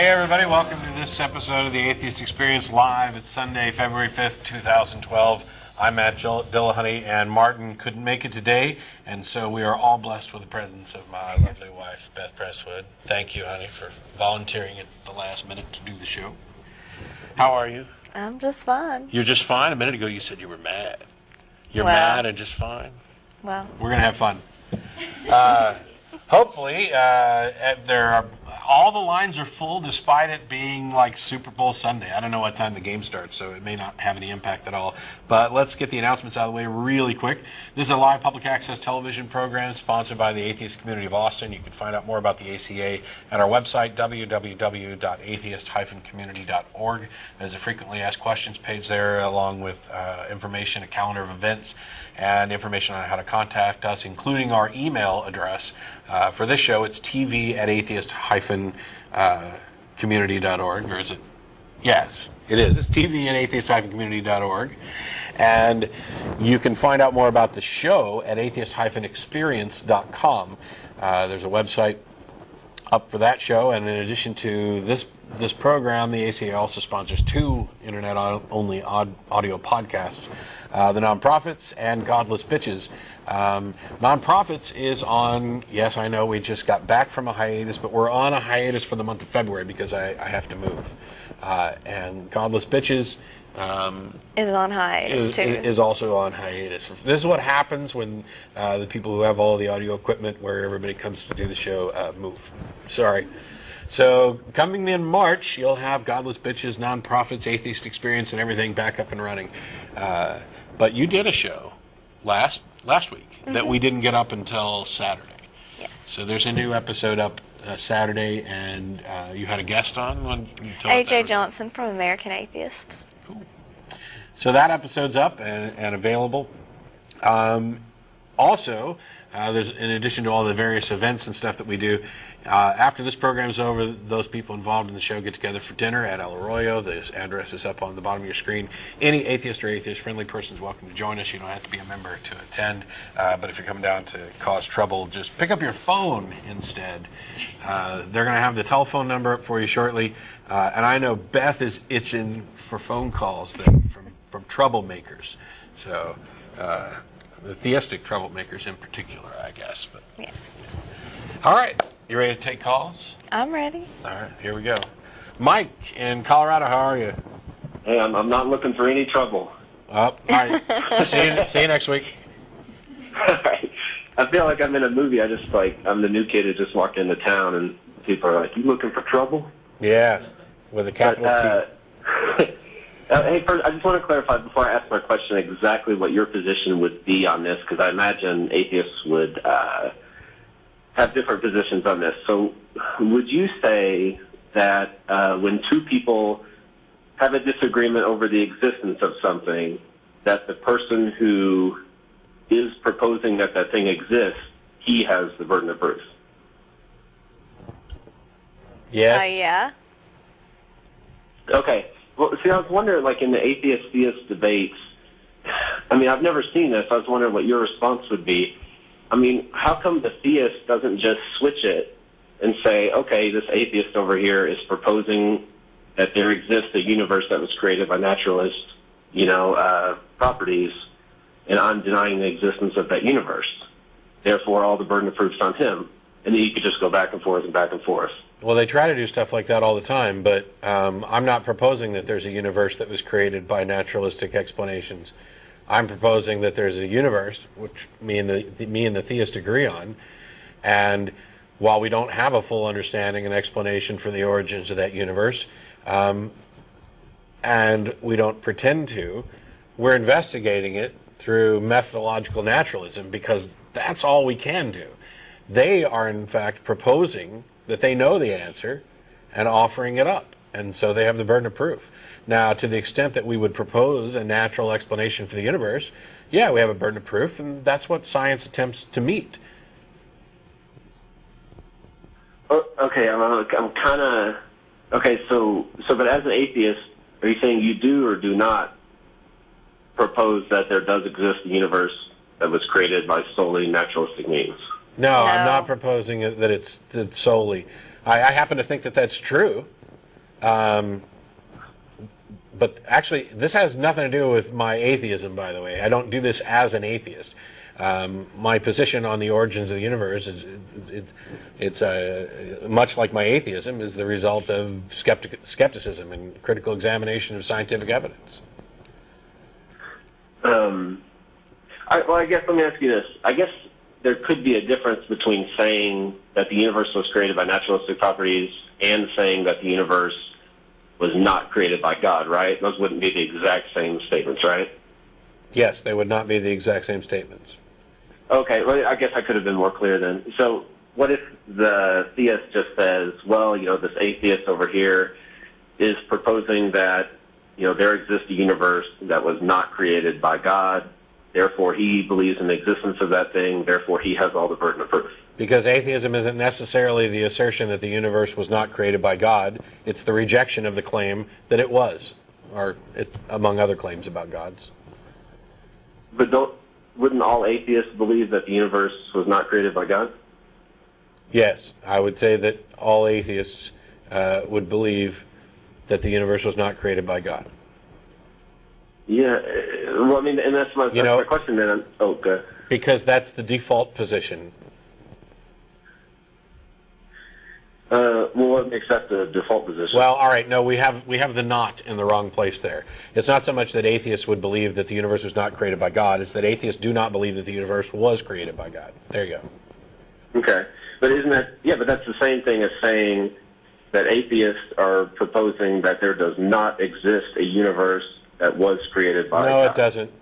Hey everybody, welcome to this episode of the Atheist Experience Live. It's Sunday, February 5th, 2012. I'm Matt Dillahunty, and Martin couldn't make it today, and so we are all blessed with the presence of my lovely wife, Beth Presswood. Thank you, honey, for volunteering at the last minute to do the show. How are you? I'm just fine. You're just fine? A minute ago you said you were mad. You're mad and just fine? Well, we're going to have fun. Hopefully, all the lines are full despite it being like Super Bowl Sunday. I don't know what time the game starts, so it may not have any impact at all. But let's get the announcements out of the way really quick. This is a live public access television program sponsored by the Atheist Community of Austin. You can find out more about the ACA at our website, www.atheist-community.org. There's a frequently asked questions page there, along with information, a calendar of events, and information on how to contact us, including our email address. For this show, it's tv@atheist-community.org, or is it? Yes, it is. It's tv@atheist-community.org. And you can find out more about the show at atheist-experience.com. There's a website up for that show, and in addition to this program, the ACA also sponsors two internet-only audio podcasts, The Nonprofits and Godless Bitches. Nonprofits is on, yes, I know we just got back from a hiatus, but we're on a hiatus for the month of February because I have to move. And Godless Bitches is on hiatus too. Is also on hiatus. This is what happens when the people who have all the audio equipment where everybody comes to do the show move. Sorry. So coming in March, you'll have Godless Bitches, Nonprofits, Atheist Experience, and everything back up and running. But you did a show last week that we didn't get up until Saturday. Yes. So there's a new episode up Saturday, and you had a guest on. A.J. Johnson from American Atheists. Cool. So that episode's up and available. Also, there's, in addition to all the various events and stuff that we do, after this program's over, those people involved in the show get together for dinner at El Arroyo. The address is up on the bottom of your screen. Any atheist or atheist-friendly person is welcome to join us. You don't have to be a member to attend, but if you're coming down to cause trouble, just pick up your phone instead. They're going to have the telephone number up for you shortly, and I know Beth is itching for phone calls from troublemakers. So. The theistic troublemakers in particular, I guess. But yes. All right. You ready to take calls? I'm ready. All right. Here we go. Mike in Colorado, how are you? Hey, I'm not looking for any trouble. All right. See you next week. All right. I feel like I'm in a movie. I'm the new kid who just walked into town, and people are like, "You looking for trouble?" Yeah, with a capital T. Hey, first, I just want to clarify before I ask my question exactly what your position would be on this, because I imagine atheists would have different positions on this. So would you say that when two people have a disagreement over the existence of something, that the person who is proposing that thing exists, he has the burden of proof? Yes. Yeah. Okay. Well, see, I was wondering, like, in the atheist-theist debates, I mean, I've never seen this. I was wondering what your response would be. I mean, how come the theist doesn't just switch it and say, okay, this atheist over here is proposing that there exists a universe that was created by naturalist, properties, and I'm denying the existence of that universe. Therefore, all the burden of proof's on him. And then you could just go back and forth and back and forth. Well, they try to do stuff like that all the time, but I'm not proposing that there's a universe that was created by naturalistic explanations. I'm proposing that there's a universe, which me and the theist agree on, and while we don't have a full understanding and explanation for the origins of that universe, and we don't pretend to, we're investigating it through methodological naturalism because that's all we can do. They are, in fact, proposing that they know the answer and offering it up. And so they have the burden of proof. Now, to the extent that we would propose a natural explanation for the universe, yeah, we have a burden of proof, and that's what science attempts to meet. Okay, I'm kind of... Okay, so but as an atheist, are you saying you do or do not propose that there does exist a universe that was created by solely naturalistic means? No, I'm not proposing that it's solely. I happen to think that that's true, But actually, this has nothing to do with my atheism, by the way. I don't do this as an atheist. My position on the origins of the universe is, it's much like my atheism, is the result of skepticism and critical examination of scientific evidence. I guess let me ask you this. I guess there could be a difference between saying that the universe was created by naturalistic properties and saying that the universe was not created by God, right? Those wouldn't be the exact same statements, right? Yes, they would not be the exact same statements. Okay, well, I guess I could have been more clear then. So what if the theist just says, well, this atheist over here is proposing that, there exists a universe that was not created by God, therefore he believes in the existence of that thing, therefore he has all the burden of proof. Because atheism isn't necessarily the assertion that the universe was not created by God. It's the rejection of the claim that it was, or among other claims about gods. But wouldn't all atheists believe that the universe was not created by God? Yes, I would say that all atheists would believe that the universe was not created by God. Yeah, well, I mean, and that's my question then. Oh, good. Because that's the default position. Well, what makes that the default position? Well, all right, no, we have the not in the wrong place there. It's not so much that atheists would believe that the universe was not created by God, it's that atheists do not believe that the universe was created by God. There you go. Okay. But isn't that, but that's the same thing as saying that atheists are proposing that there does not exist a universe that was created by God. No, it doesn't.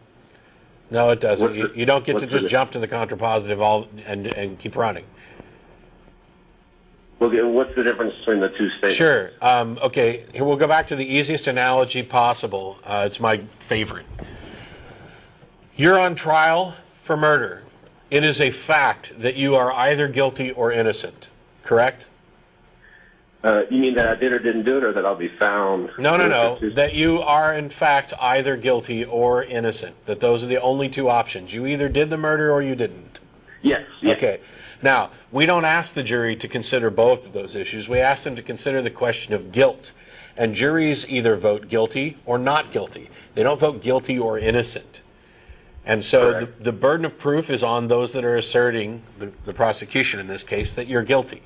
No, it doesn't. You don't get to just jump to the contrapositive and keep running. Okay, what's the difference between the two statements? Sure. Okay, here we'll go back to the easiest analogy possible. It's my favorite. You're on trial for murder. It is a fact that you are either guilty or innocent, correct? You mean that I did or didn't do it, or that I'll be found? No. That you are, in fact, either guilty or innocent. That those are the only two options. You either did the murder or you didn't. Yes. Okay. Now, we don't ask the jury to consider both of those issues. We ask them to consider the question of guilt. And juries either vote guilty or not guilty. They don't vote guilty or innocent. And so the burden of proof is on those that are asserting, the prosecution in this case, that you're guilty.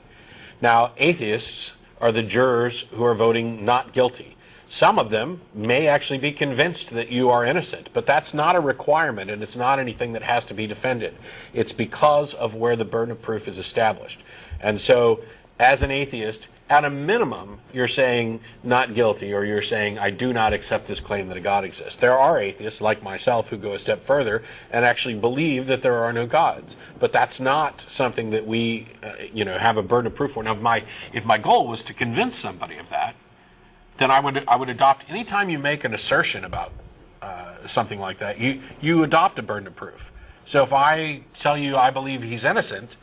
Now, atheists are the jurors who are voting not guilty. Some of them may actually be convinced that you are innocent, but that's not a requirement, and it's not anything that has to be defended. It's because of where the burden of proof is established. And so, as an atheist, at a minimum, you're saying not guilty, or you're saying, I do not accept this claim that a God exists. There are atheists, like myself, who go a step further and actually believe that there are no gods. But that's not something that we, have a burden of proof for. Now, if my goal was to convince somebody of that, then I would adopt, anytime you make an assertion about something like that, you adopt a burden of proof. So if I tell you I believe he's innocent,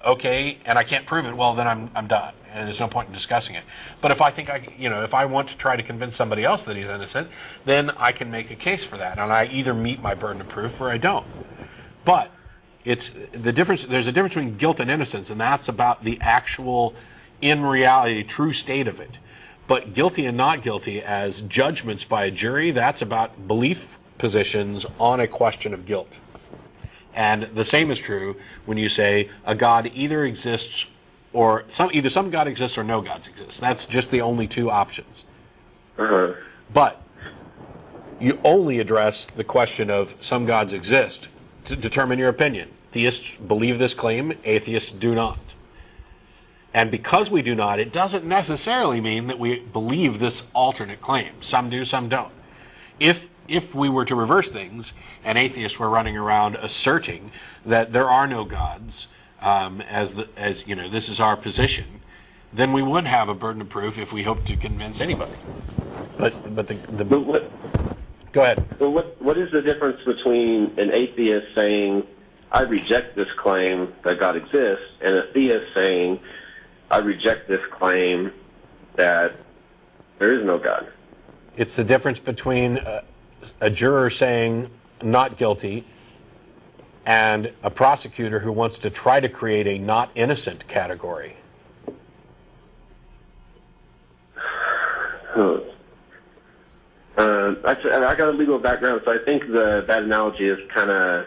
okay, and I can't prove it, well, then I'm done, and there's no point in discussing it. But if I think if I want to try to convince somebody else that he's innocent, then I can make a case for that, and I either meet my burden of proof or I don't. But it's the difference. There's a difference between guilt and innocence, and that's about the actual, in reality, true state of it. But guilty and not guilty as judgments by a jury, that's about belief positions on a question of guilt. And the same is true when you say a God either exists or either some God exists or no gods exist. That's just the only two options. But you only address the question of some gods exist to determine your opinion. Theists believe this claim, atheists do not. And because we do not, it doesn't necessarily mean that we believe this alternate claim. Some do, some don't. If we were to reverse things, and atheists were running around asserting that there are no gods, as this is our position, then we would have a burden of proof if we hope to convince anybody. But go ahead. Well, what is the difference between an atheist saying, I reject this claim that God exists, and a theist saying, I reject this claim that there is no God? It's the difference between a juror saying not guilty and a prosecutor who wants to try to create a not innocent category. I got a legal background, so I think that analogy is kind of,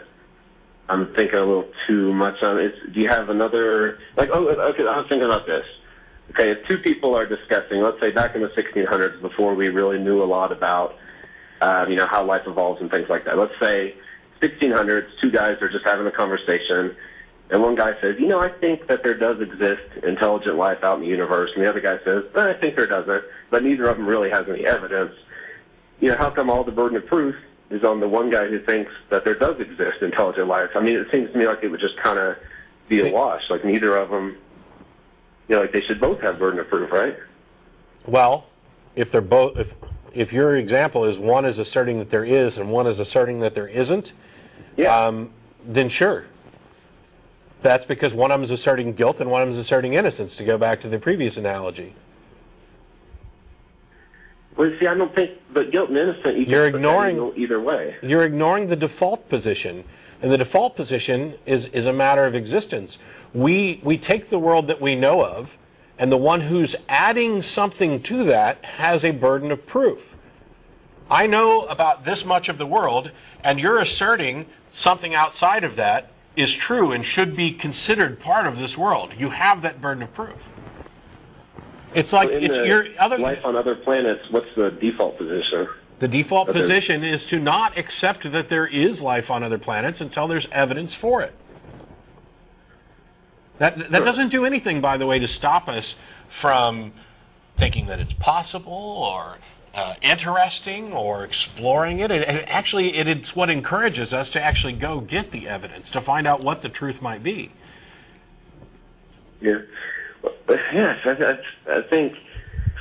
I'm thinking a little too much on it. Do you have another, like, oh, okay, I was thinking about this. Okay, if two people are discussing, let's say back in the 1600s, before we really knew a lot about, how life evolves and things like that. Let's say 1600s, two guys are just having a conversation, and one guy says, I think that there does exist intelligent life out in the universe, and the other guy says, I think there doesn't, but neither of them really has any evidence. How come all the burden of proof is on the one guy who thinks that there does exist intelligent life? I mean, it seems to me like it would just kind of be a wash. Like neither of them, like they should both have burden of proof, right? Well, if they're both, if your example is one is asserting that there is and one is asserting that there isn't, then sure. That's because one of them is asserting guilt and one of them is asserting innocence, to go back to the previous analogy. Well, see, I don't think, but guilt and innocent, you're ignoring either way. You're ignoring the default position, and the default position is a matter of existence. We take the world that we know of, and the one who's adding something to that has a burden of proof. I know about this much of the world, and you're asserting something outside of that is true and should be considered part of this world. You have that burden of proof. It's like it's your other life on other planets. What's the default position? The default position is to not accept that there is life on other planets until there's evidence for it. That doesn't do anything, by the way, to stop us from thinking that it's possible or interesting or exploring it. It's what encourages us to actually go get the evidence to find out what the truth might be. Yeah. Yes, I think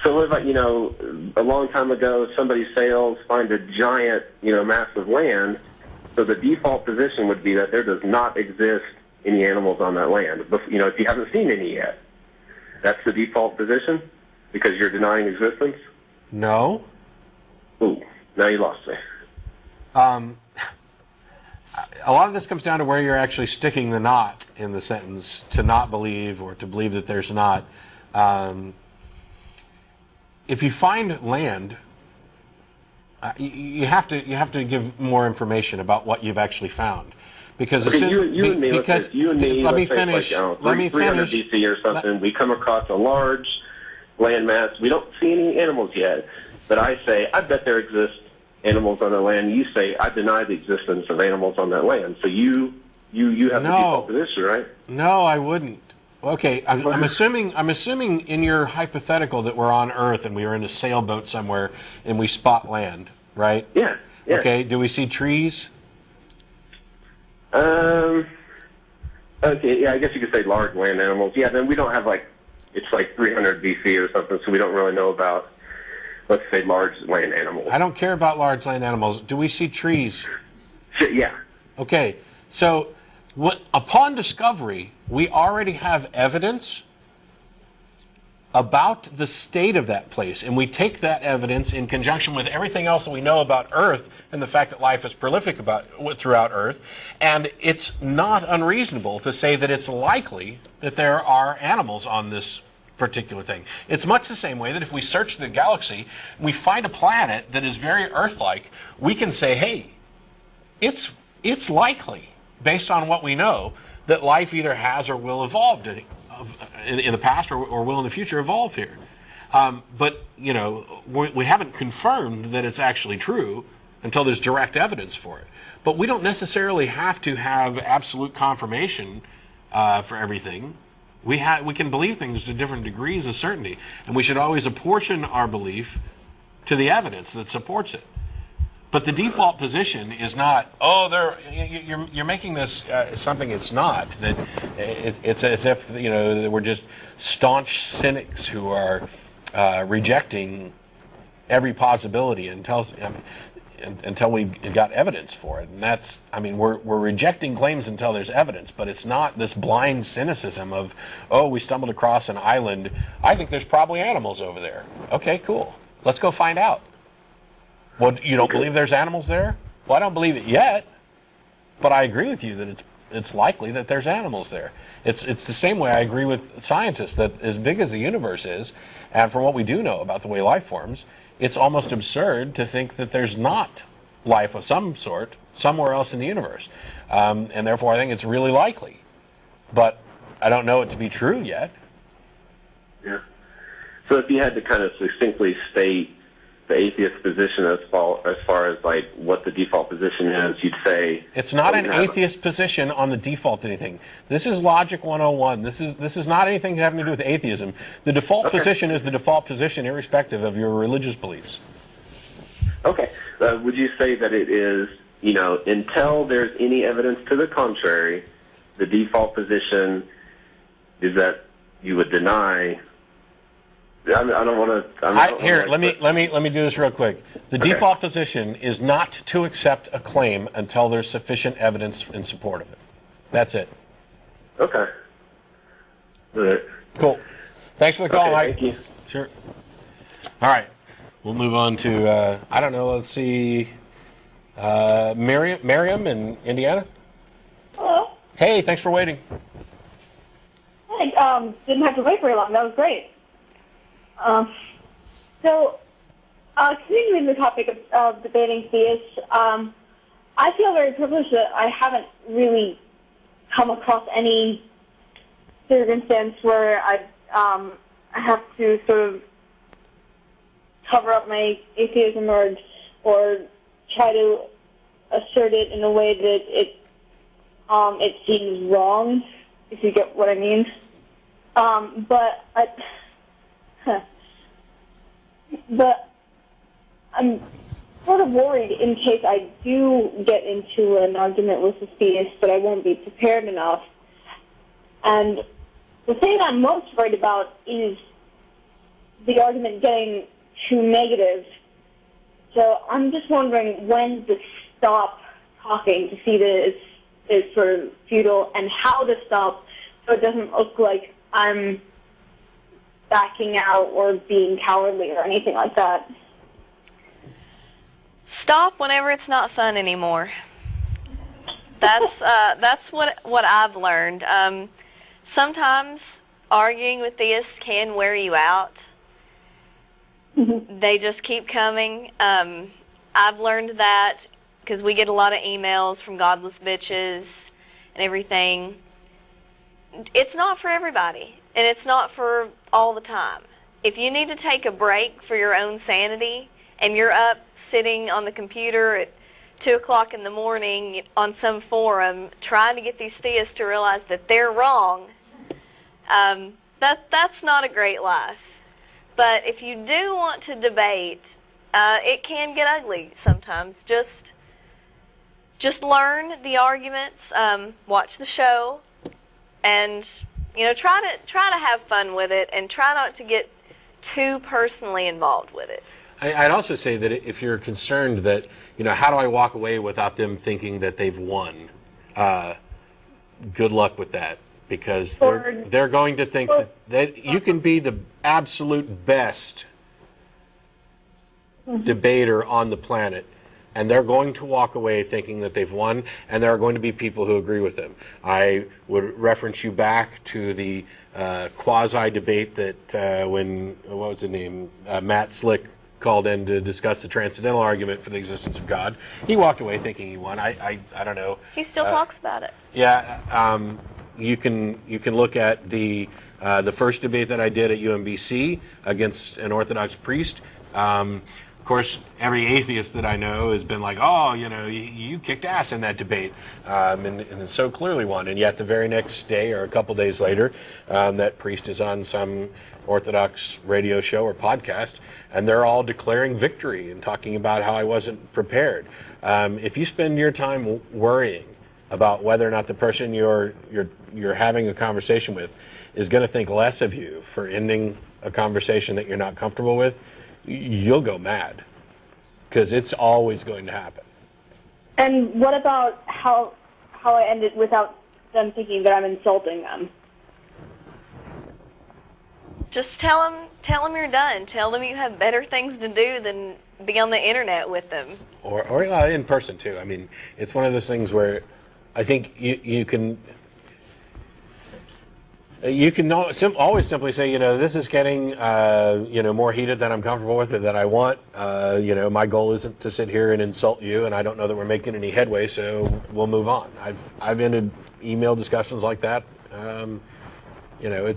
so. What about, a long time ago, somebody sails, find a giant, mass of land. So the default position would be that there does not exist any animals on that land. But, if you haven't seen any yet, that's the default position because you're denying existence. No. Ooh, now you lost me. A lot of this comes down to where you're actually sticking the not in the sentence, to not believe or to believe that there's not. If you find land, you have to give more information about what you've actually found, because okay, you and me, let me finish. Let me 300 BC or something. We come across a large landmass. We don't see any animals yet, but I say I bet there exists animals on the land. You say I deny the existence of animals on that land. So you have the default position, right? No, I wouldn't. Okay, I'm assuming in your hypothetical that we're on Earth and we are in a sailboat somewhere and we spot land, right? Yeah. Okay, do we see trees? Okay, yeah, I guess you could say large land animals. Yeah, then we don't have it's like 300 BC or something, so we don't really know about, let's say, large land animals. I don't care about large land animals. Do we see trees? Yeah. Okay, so upon discovery, we already have evidence about the state of that place, and we take that evidence in conjunction with everything else that we know about Earth and the fact that life is prolific throughout Earth, and it's not unreasonable to say that it's likely that there are animals on this particular thing. It's much the same way that if we search the galaxy, we find a planet that is very Earth-like, we can say, hey, it's likely, based on what we know, that life either has or will evolve in the past or will in the future evolve here. But, we haven't confirmed that it's actually true until there's direct evidence for it. But we don't necessarily have to have absolute confirmation for everything. We can believe things to different degrees of certainty, and we should always apportion our belief to the evidence that supports it. But the default position is not, you're making this something it's not. That it's as if that we're just staunch cynics who are rejecting every possibility until we've got evidence for it. And we're rejecting claims until there's evidence, but it's not this blind cynicism of, we stumbled across an island. I think there's probably animals over there. Okay, cool. Let's go find out. Well, you don't believe there's animals there? Well, I don't believe it yet, but I agree with you that it's likely that there's animals there. It's the same way I agree with scientists that as big as the universe is, and from what we do know about the way life forms, it's almost absurd to think that there's not life of some sort somewhere else in the universe. And therefore I think it's really likely. But I don't know it to be true yet. Yeah. So if you had to kind of succinctly state the atheist position as far as like what the default position is, you'd say it's not an atheist position on the default anything. This is Logic 101. This is not anything having to do with atheism. The default position is the default position, irrespective of your religious beliefs. Okay. Would you say that it is, until there's any evidence to the contrary, the default position is that you would deny? I don't want to. Here, let me do this real quick. The default position is not to accept a claim until there's sufficient evidence in support of it. That's it. Okay. All right. Cool. Thanks for the call, Mike. Thank you. Sure. All right. We'll move on to I don't know. Let's see. Mariam in Indiana. Hello. Hey, thanks for waiting. Hi. Didn't have to wait very long. That was great. Continuing the topic of debating theists, I feel very privileged that I haven't really come across any circumstance where I have to sort of cover up my atheism or try to assert it in a way that it seems wrong, if you get what I mean. But I'm sort of worried in case I do get into an argument with a theist that I won't be prepared enough. And the thing I'm most worried about is the argument getting too negative. So I'm just wondering when to stop talking to see that it's sort of futile, and how to stop so it doesn't look like I'm backing out or being cowardly or anything like that. Stop whenever it's not fun anymore. That's what I've learned. Sometimes arguing with theists can wear you out. Mm-hmm. They just keep coming. I've learned that because we get a lot of emails from godless bitches and everything. It's not for everybody, and it's not for all the time. If you need to take a break for your own sanity, and you're up sitting on the computer at 2 o'clock in the morning on some forum trying to get these theists to realize that they're wrong, that's not a great life. But if you do want to debate, it can get ugly sometimes. Just learn the arguments, watch the show, and try to have fun with it, and try not to get too personally involved with it. I'd also say that if you're concerned that, how do I walk away without them thinking that they've won? Good luck with that, because they're going to think that you can be the absolute best debater on the planet, and they're going to walk away thinking that they've won, and there are going to be people who agree with them. I would reference you back to the quasi-debate that what was his name, Matt Slick called in to discuss the transcendental argument for the existence of God. He walked away thinking he won. I don't know. He still talks about it. Yeah, you can look at the first debate that I did at UMBC against an Orthodox priest. Of course, every atheist that I know has been like, oh, you kicked ass in that debate, and so clearly won. And yet the very next day or a couple days later, that priest is on some Orthodox radio show or podcast, and they're all declaring victory and talking about how I wasn't prepared. If you spend your time worrying about whether or not the person you're having a conversation with is going to think less of you for ending a conversation that you're not comfortable with, you'll go mad, because it's always going to happen. And what about how I end it without them thinking that I'm insulting them? Just tell them you're done. Tell them you have better things to do than be on the internet with them. Or in person too. I mean, it's one of those things where I think you can always simply say, you know, this is getting, you know, more heated than I'm comfortable with or than I want. You know, my goal isn't to sit here and insult you, and I don't know that we're making any headway, so we'll move on. I've ended email discussions like that. You know,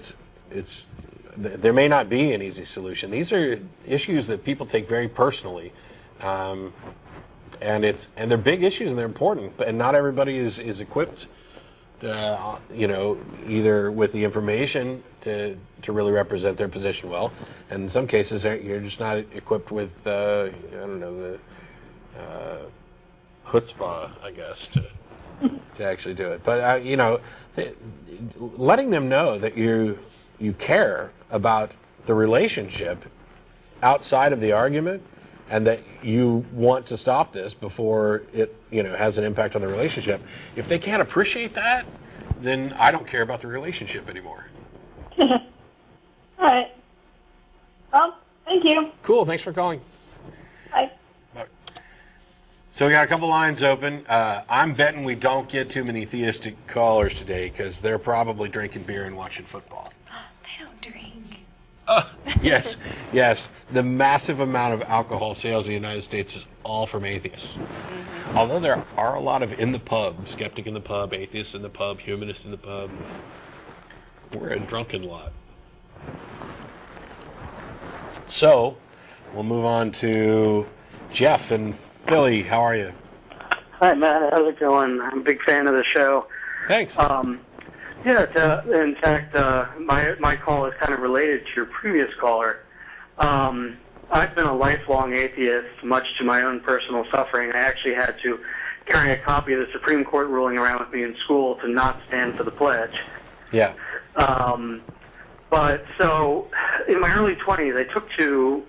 there may not be an easy solution. These are issues that people take very personally, and they're big issues and they're important, and not everybody is equipped. You know, either with the information to really represent their position well, and in some cases you're just not equipped with I don't know, the chutzpah, I guess, to actually do it. But you know, letting them know that you care about the relationship outside of the argument, and that you want to stop this before it, you know, has an impact on the relationship. If they can't appreciate that, then I don't care about the relationship anymore. All right. Well, thank you. Cool. Thanks for calling. Bye. Bye. So we got a couple lines open. I'm betting we don't get too many theistic callers today because they're probably drinking beer and watching football. They don't drink. Yes, yes. The massive amount of alcohol sales in the United States is all from atheists. Mm-hmm. Although there are a lot of in the pub, skeptic in the pub, atheists in the pub, humanists in the pub. We're a drunken lot. So, we'll move on to Jeff in Philly. How are you? Hi, Matt. How's it going? I'm a big fan of the show. Thanks. Yeah, in fact, my call is kind of related to your previous caller. I've been a lifelong atheist, much to my own personal suffering. I actually had to carry a copy of the Supreme Court ruling around with me in school to not stand for the pledge. Yeah. But so, in my early 20s, I took to,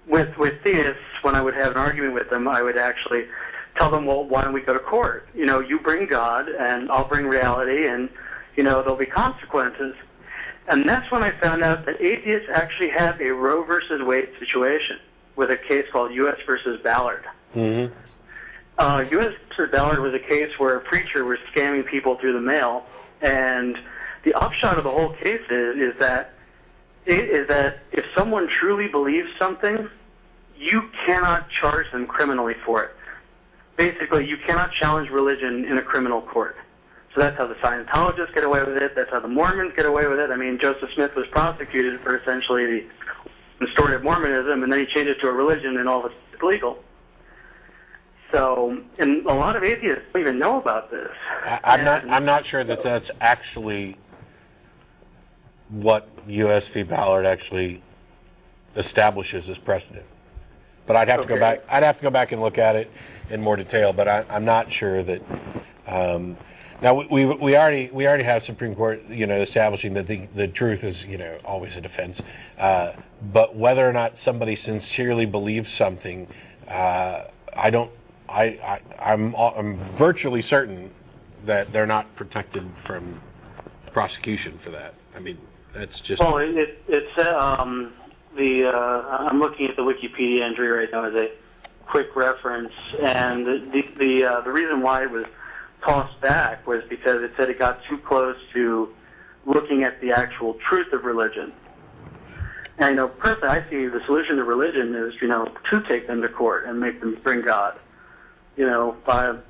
with theists, when I would have an argument with them, I would actually tell them, well, why don't we go to court? You know, you bring God, and I'll bring reality, and, you know, there'll be consequences. And that's when I found out that atheists actually have a Roe versus Wade situation with a case called U.S. versus Ballard. Mm-hmm. U.S. versus Ballard was a case where a preacher was scamming people through the mail, and the upshot of the whole case is that if someone truly believes something, you cannot charge them criminally for it. Basically, you cannot challenge religion in a criminal court. So that's how the Scientologists get away with it. That's how the Mormons get away with it. I mean, Joseph Smith was prosecuted for essentially the distorted Mormonism, and then he changed it to a religion, and all of it's legal. So, and a lot of atheists don't even know about this. I'm not sure that that's actually what U.S. v. Ballard actually establishes as precedent. But I'd have to go back. I'd have to go back and look at it in more detail. But I'm not sure that. Now we already have Supreme Court, you know, establishing that the truth is, you know, always a defense. But whether or not somebody sincerely believes something, I'm virtually certain that they're not protected from prosecution for that. I mean, that's just. Well, I'm looking at the Wikipedia entry right now as a quick reference, and the reason why it was tossed back was because it said it got too close to looking at the actual truth of religion. And, you know, personally, I see the solution to religion is, you know, to take them to court and make them bring God. You know,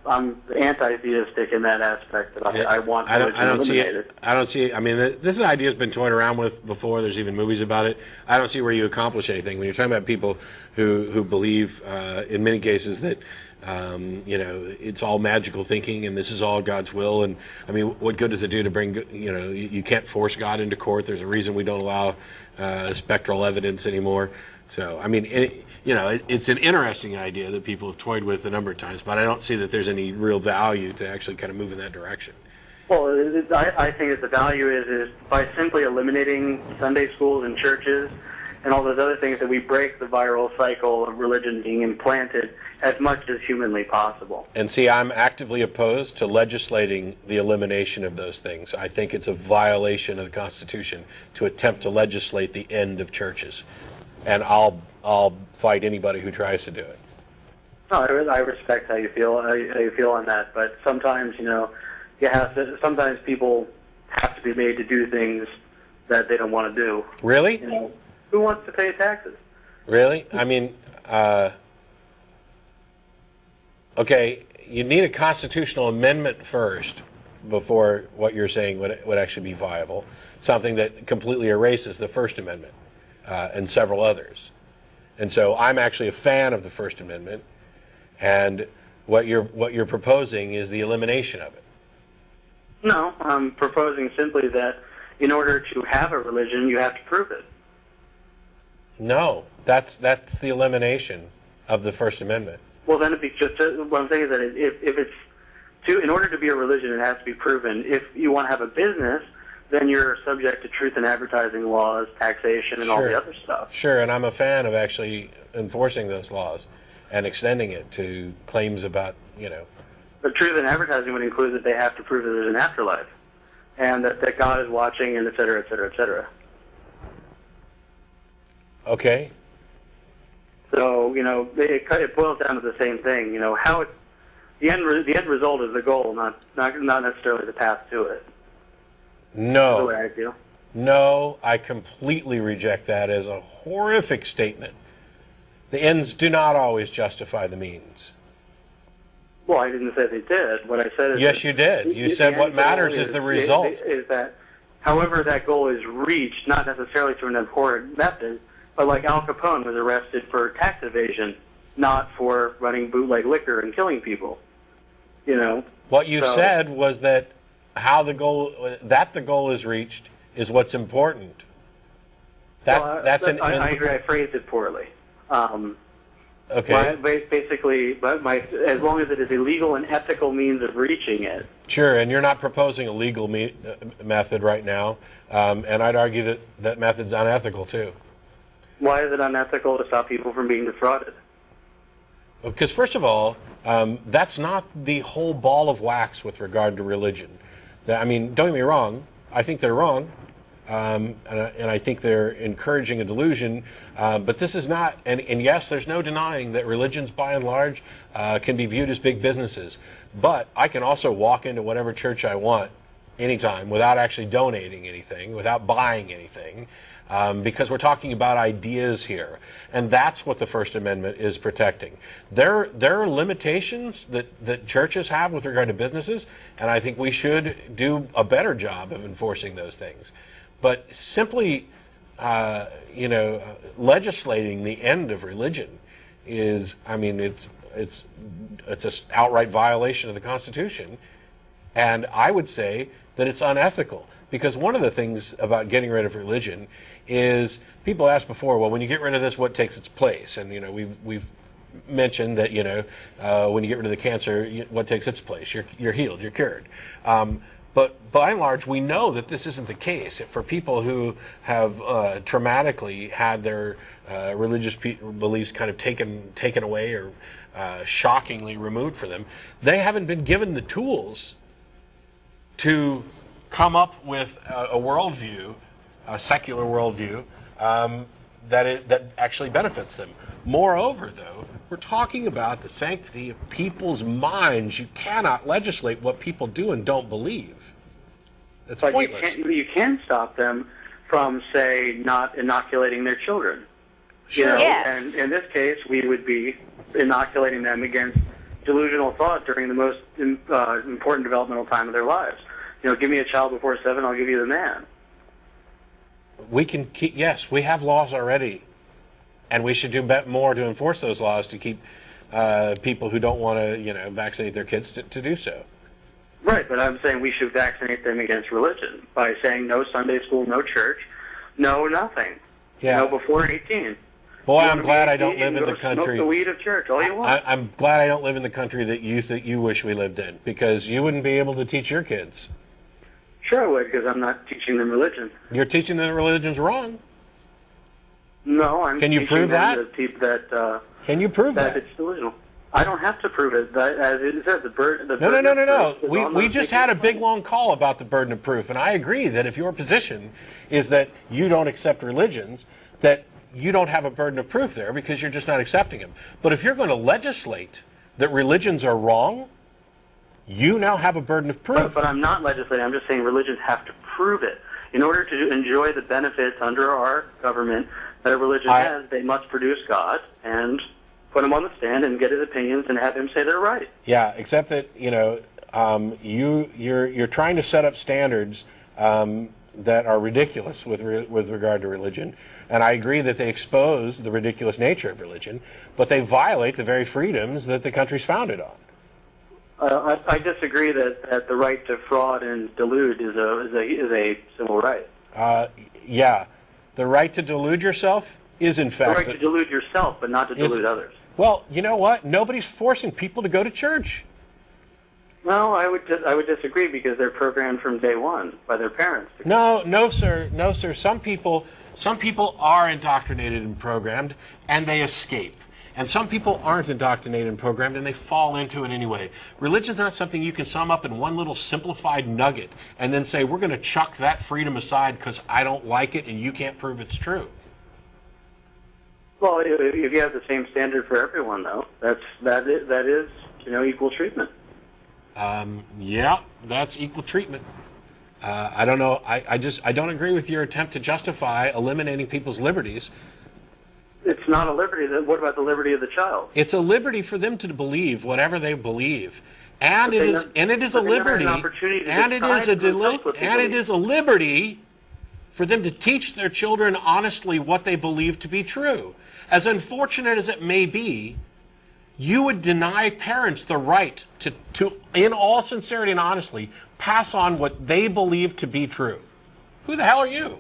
I'm anti-theistic in that aspect. That I want religion eliminated. I don't see it. I mean, this idea has been toyed around with before. There's even movies about it. I don't see where you accomplish anything when you're talking about people who believe, in many cases, that you know, it's all magical thinking and this is all God's will. And I mean, what good does it do to bring? You know, you can't force God into court. There's a reason we don't allow spectral evidence anymore. So, I mean, it's an interesting idea that people have toyed with a number of times, but I don't see that there's any real value to actually kind of move in that direction. Well, I think that the value is by simply eliminating Sunday schools and churches and all those other things that we break the viral cycle of religion being implanted as much as humanly possible. And see, I'm actively opposed to legislating the elimination of those things. I think it's a violation of the Constitution to attempt to legislate the end of churches. And I'll fight anybody who tries to do it. No, I respect how you feel on that, but sometimes, you know, sometimes people have to be made to do things that they don't want to do. Really? You know, who wants to pay taxes? Really? I mean, okay, you need a constitutional amendment first before what you're saying would actually be viable, something that completely erases the First Amendment and several others. And so I'm actually a fan of the First Amendment, and what you're proposing is the elimination of it. No, I'm proposing simply that in order to have a religion, you have to prove it. No, that's the elimination of the First Amendment. Well, then it'd be just what I'm saying is that if it's in order to be a religion, it has to be proven. If you want to have a business, then you're subject to truth and advertising laws, taxation, and all the other stuff. Sure, and I'm a fan of actually enforcing those laws and extending it to claims about, you know. But truth and advertising would include that they have to prove that there's an afterlife, and that God is watching, and et cetera, et cetera, et cetera. Okay. So, you know, it boils down to the same thing. You know, the end result is the goal, not necessarily the path to it. No. That's the way I feel. No, I completely reject that as a horrific statement. The ends do not always justify the means. Well, I didn't say they did. What I said is... Yes, you did. You said what matters is the result. Is that however that goal is reached, not necessarily through an abhorrent method, but like Al Capone was arrested for tax evasion, not for running bootleg liquor and killing people. You know? What you said was that the goal is reached is what's important. I agree. I phrased it poorly. Okay. Basically, as long as it is a legal and ethical means of reaching it. Sure, and you're not proposing a legal method right now, and I'd argue that that method's unethical too. Why is it unethical to stop people from being defrauded? Because first of all, that's not the whole ball of wax with regard to religion. I mean, don't get me wrong, I think they're wrong. And I think they're encouraging a delusion, but this is not, and yes, there's no denying that religions by and large can be viewed as big businesses, but I can also walk into whatever church I want anytime without actually donating anything, without buying anything, because we're talking about ideas here, and that's what the First Amendment is protecting. There are limitations that churches have with regard to businesses, and I think we should do a better job of enforcing those things. But simply, legislating the end of religion is, I mean, it's an outright violation of the Constitution, and I would say that it's unethical, because one of the things about getting rid of religion is people asked before, well, when you get rid of this, what takes its place? And we've mentioned that when you get rid of the cancer, what takes its place? You're healed, you're cured. But by and large, we know that this isn't the case. For people who have traumatically had their religious beliefs kind of taken away or shockingly removed for them, they haven't been given the tools to come up with a worldview, a secular worldview, that actually benefits them. Moreover, though, we're talking about the sanctity of people's minds. You cannot legislate what people do and don't believe. It's pointless. You can stop them from, say, not inoculating their children. Sure. You know? Yes. And in this case, we would be inoculating them against delusional thought during the most important developmental time of their lives. You know, give me a child before 7, I'll give you the man. We can keep, yes, we have laws already, and we should do more to enforce those laws to keep people who don't want to, vaccinate their kids to do so. Right, but I'm saying we should vaccinate them against religion by saying no Sunday school, no church, no nothing. Yeah. No before 18. Boy, I'm glad I don't live in the country. Smoke the weed of church all you want. I'm glad I don't live in the country that you wish we lived in, because you wouldn't be able to teach your kids. Sure I would, because I'm not teaching them religion. You're teaching them religion's wrong. No, I'm Can you teaching prove them that? Can you prove that? It's delusional. I don't have to prove it. As it says, the burden No. We just had a big, long call about the burden of proof, and I agree that if your position is that you don't accept religions, that you don't have a burden of proof there because you're just not accepting them. But if you're going to legislate that religions are wrong, you now have a burden of proof. But I'm not legislating. I'm just saying religions have to prove it. In order to enjoy the benefits under our government that a religion has, they must produce God and put him on the stand and get his opinions and have him say they're right. Yeah, except that, you're trying to set up standards that are ridiculous with regard to religion. And I agree that they expose the ridiculous nature of religion, but they violate the very freedoms that the country's founded on. I disagree that the right to fraud and delude is a civil right. Yeah, the right to delude yourself is in fact... The right to delude yourself, but not to delude others. Well, you know what? Nobody's forcing people to go to church. No, I would disagree because they're programmed from day one by their parents. No, sir. Some people are indoctrinated and programmed, and they escape. And some people aren't indoctrinated and programmed, and they fall into it anyway. Religion's not something you can sum up in one little simplified nugget and then say, we're going to chuck that freedom aside because I don't like it and you can't prove it's true. Well, if you have the same standard for everyone, though, that is equal treatment. Yeah, that's equal treatment. I don't know. I don't agree with your attempt to justify eliminating people's liberties. It's not a liberty. What about the liberty of the child? It's a liberty for them to believe whatever they believe, and it is a liberty, and it is a liberty for them to teach their children honestly what they believe to be true. As unfortunate as it may be, you would deny parents the right to, in all sincerity and honestly, pass on what they believe to be true. Who the hell are you?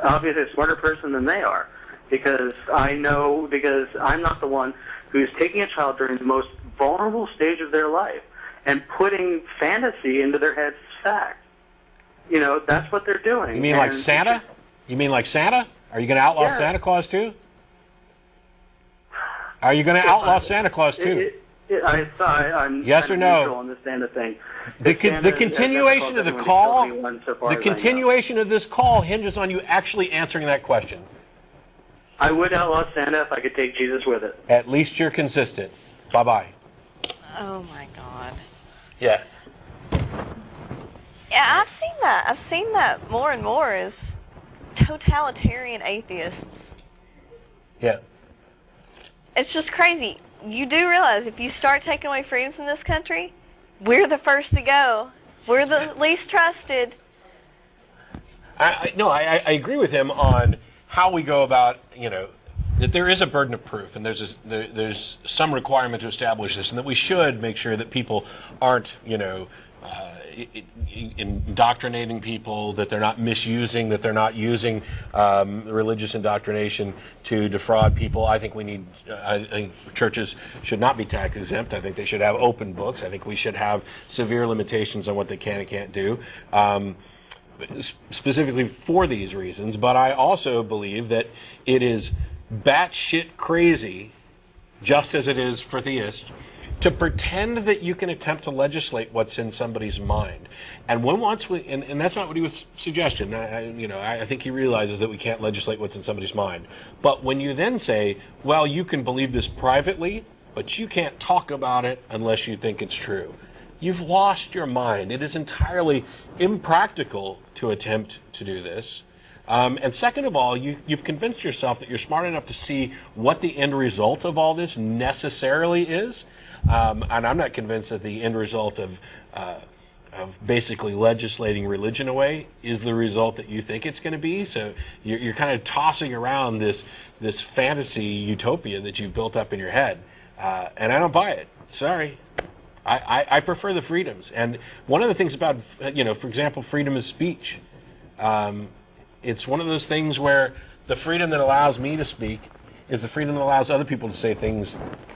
Obviously a smarter person than they are, because I'm not the one who's taking a child during the most vulnerable stage of their life and putting fantasy into their heads as fact. That's what they're doing. You mean like Santa? You mean like Santa? Are you going to outlaw Santa Claus too? Are you going to outlaw Santa Claus too? I'm yes or no on this Santa thing. The continuation of the call, of this call hinges on you actually answering that question. I would outlaw Santa if I could take Jesus with it. At least you're consistent. Bye-bye. Oh my God. Yeah. Yeah, I've seen that. I've seen that more and more as totalitarian atheists. Yeah. It's just crazy. You do realize if you start taking away freedoms in this country, we're the first to go. We're the least trusted. I agree with him on how we go about, that there is a burden of proof, and there's some requirement to establish this, and that we should make sure that people aren't, indoctrinating people, that they're not misusing, that they're not using religious indoctrination to defraud people. I think I think churches should not be tax exempt. I think they should have open books. I think we should have severe limitations on what they can and can't do, specifically for these reasons. But I also believe that it is batshit crazy, just as it is for theists, to pretend that you can attempt to legislate what's in somebody's mind. And and that's not what he was suggesting. I think he realizes that we can't legislate what's in somebody's mind. But when you then say, well, you can believe this privately, but you can't talk about it unless you think it's true, you've lost your mind. It is entirely impractical to attempt to do this. And second of all, you've convinced yourself that you're smart enough to see what the end result of all this necessarily is. And I'm not convinced that the end result of basically legislating religion away is the result that you think it's going to be. So you're kind of tossing around this fantasy utopia that you've built up in your head, and I don't buy it. Sorry. I prefer the freedoms. And one of the things about, for example, freedom of speech, it's one of those things where the freedom that allows me to speak is the freedom that allows other people to say things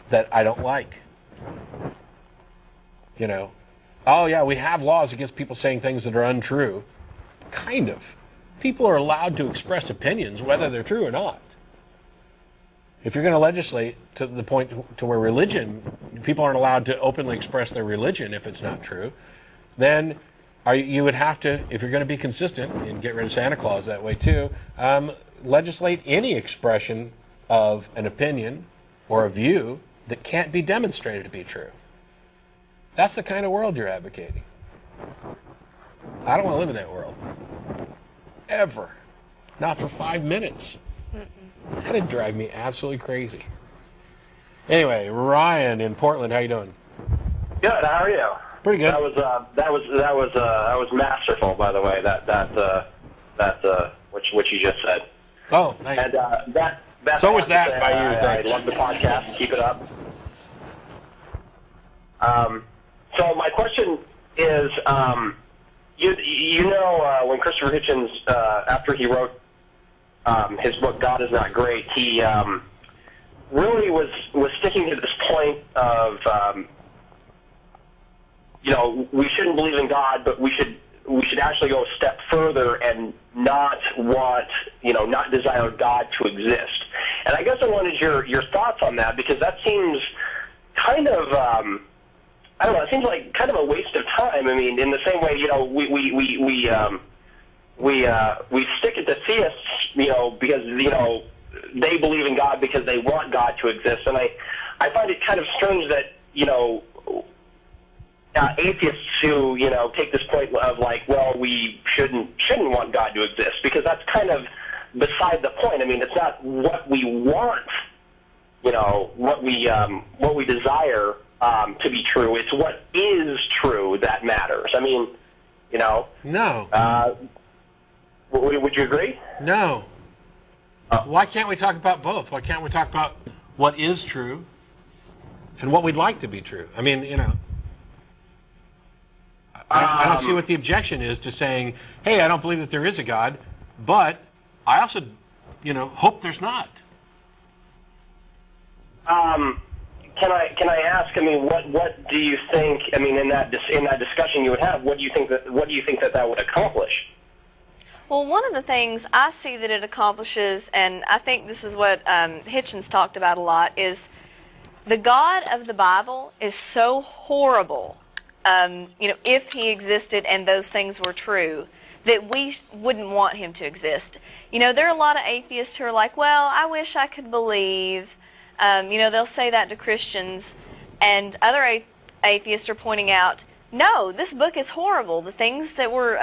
that I don't like. Oh yeah, we have laws against people saying things that are untrue. Kind of. People are allowed to express opinions, whether they're true or not. If you're going to legislate to the point to where people aren't allowed to openly express their religion if it's not true, then you would have to, if you're going to be consistent and get rid of Santa Claus that way too, legislate any expression of an opinion or a view that can't be demonstrated to be true. That's the kind of world you're advocating. I don't want to live in that world. Ever. Not for 5 minutes. That'd drive me absolutely crazy. Anyway, Ryan in Portland, how you doing? Good. How are you? Pretty good. That was masterful, by the way. What you just said. Oh, thank you. And Beth, So was that by you, thanks. I love the podcast. Keep it up. So my question is, when Christopher Hitchens, after he wrote his book God Is Not Great, he really was sticking to this point of we shouldn't believe in God, but we should actually go a step further and not want, not desire God to exist. And I guess I wanted your thoughts on that, because that seems kind of I don't know. It seems like kind of a waste of time. I mean, in the same way, we stick it to theists, because they believe in God because they want God to exist, and I find it kind of strange that atheists who take this point of like, well, we shouldn't want God to exist, because that's kind of beside the point. I mean, it's not what we want, what we desire to be true. It's what is true that matters. I mean, No. Would you agree? No. Why can't we talk about both? Why can't we talk about what is true and what we'd like to be true? I mean, I don't see what the objection is to saying, hey, I don't believe that there is a God, but I also, hope there's not. Can I ask? I mean, what do you think? I mean, in that discussion you would have, what do you think that would accomplish? Well, one of the things I see that it accomplishes, and I think this is what Hitchens talked about a lot, is the God of the Bible is so horrible, if he existed and those things were true, that we wouldn't want him to exist. There are a lot of atheists who are like, well, I wish I could believe. They'll say that to Christians, and other atheists are pointing out, no, this book is horrible. The things that were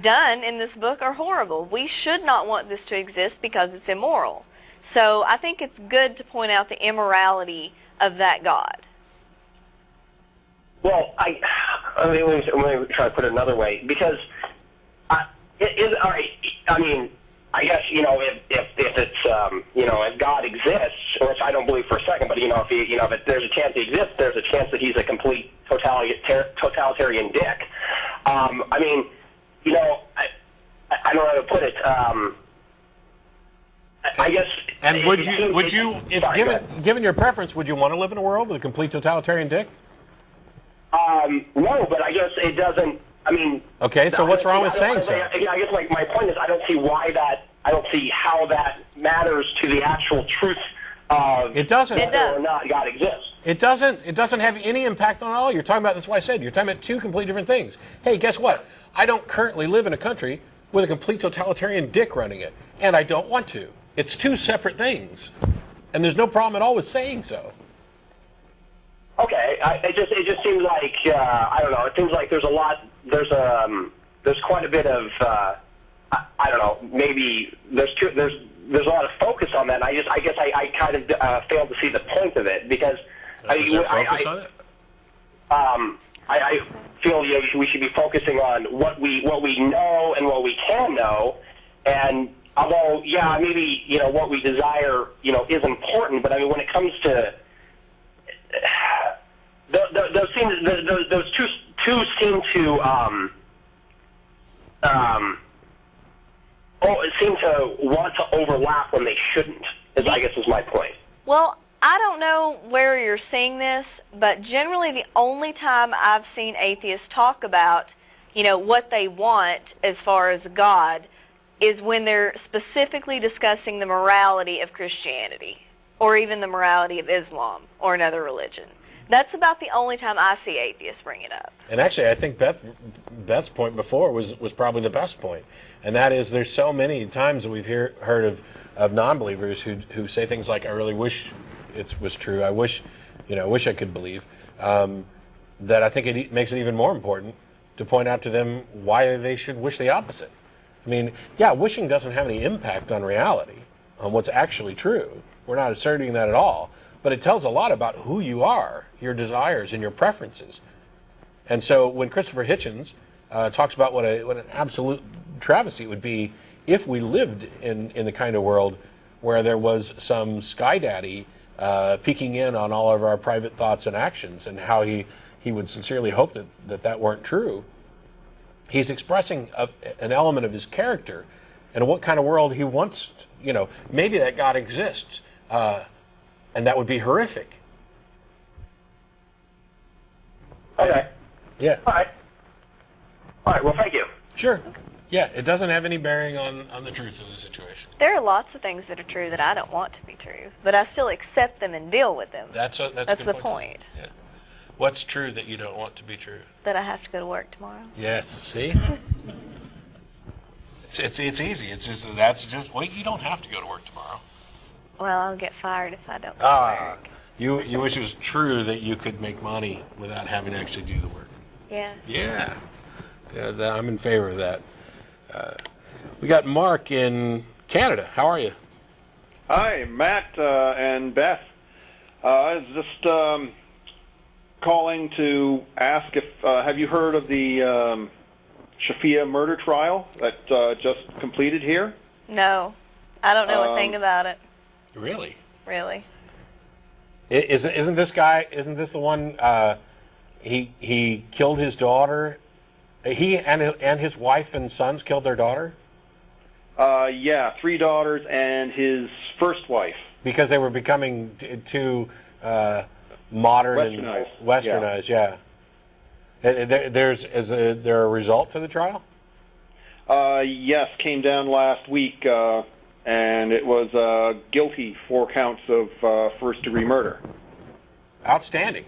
done in this book are horrible. We should not want this to exist because it's immoral. So I think it's good to point out the immorality of that God. Well, let me try to put it another way, because all right. I mean, I guess if it's if God exists, which I don't believe for a second, but if there's a chance he exists, there's a chance that he's a complete totalitarian dick. I mean, I don't know how to put it. I guess. And would you, if given your preference, would you want to live in a world with a complete totalitarian dick? No, but I guess it doesn't. I mean. Okay, so what's wrong with saying so? I guess my point is I don't see how that matters to the actual truth of it doesn't. whether or not God exists. It doesn't have any impact on all. You're talking about, that's why I said, you're talking about two completely different things. Hey, guess what? I don't currently live in a country with a complete totalitarian dick running it, and I don't want to. It's two separate things, and there's no problem at all with saying so. Okay, it just seems like I don't know. It seems like there's quite a bit of I don't know. Maybe there's a lot of focus on that. And I guess I kind of failed to see the point of it, because Is there focus on it? I feel we should be focusing on what we know and what we can know, and although maybe what we desire is important, but I mean when it comes to those two seem to seem to want to overlap when they shouldn't. I guess is my point. Well, I don't know where you're seeing this, but generally the only time I've seen atheists talk about, what they want as far as God is when they're specifically discussing the morality of Christianity or even the morality of Islam or another religion. That's about the only time I see atheists bring it up. And actually, I think Beth's point before was probably the best point, and that is there's so many times that we've heard of non-believers who say things like, "I really wish it was true. I wish I could believe." that I think it makes it even more important to point out to them why they should wish the opposite. I mean, yeah, wishing doesn't have any impact on reality, on what's actually true. We're not asserting that at all. But it tells a lot about who you are, your desires, and your preferences. And so when Christopher Hitchens talks about what an absolute travesty it would be if we lived in the kind of world where there was some sky daddy peeking in on all of our private thoughts and actions, and how he would sincerely hope that weren't true, he's expressing an element of his character and what kind of world he wants, maybe that God exists, and that would be horrific. Okay. Yeah. All right. All right, well, thank you. Sure. Yeah, it doesn't have any bearing on the truth of the situation. There are lots of things that are true that I don't want to be true, but I still accept them and deal with them. That's a That's good the point. Yeah. What's true that you don't want to be true? That I have to go to work tomorrow. Yes. See. It's easy. It's just well, you don't have to go to work tomorrow. Well, I'll get fired if I don't go to work. You wish it was true that you could make money without having to actually do the work. Yes. Yeah. I'm in favor of that. We got Mark in Canada. How are you? Hi, Matt and Beth. I was just calling to ask if have you heard of the Shafia murder trial that just completed here? No, I don't know a thing about it. Really? Really? Isn't this guy? Isn't this the one? He killed his daughter. He and his wife and sons killed their daughter. Yeah, 3 daughters and his first wife. Because they were becoming too modern Westernized. and westernized. Yeah. Is there a result to the trial? Yes, came down last week, and it was guilty 4 counts of first-degree murder. Outstanding.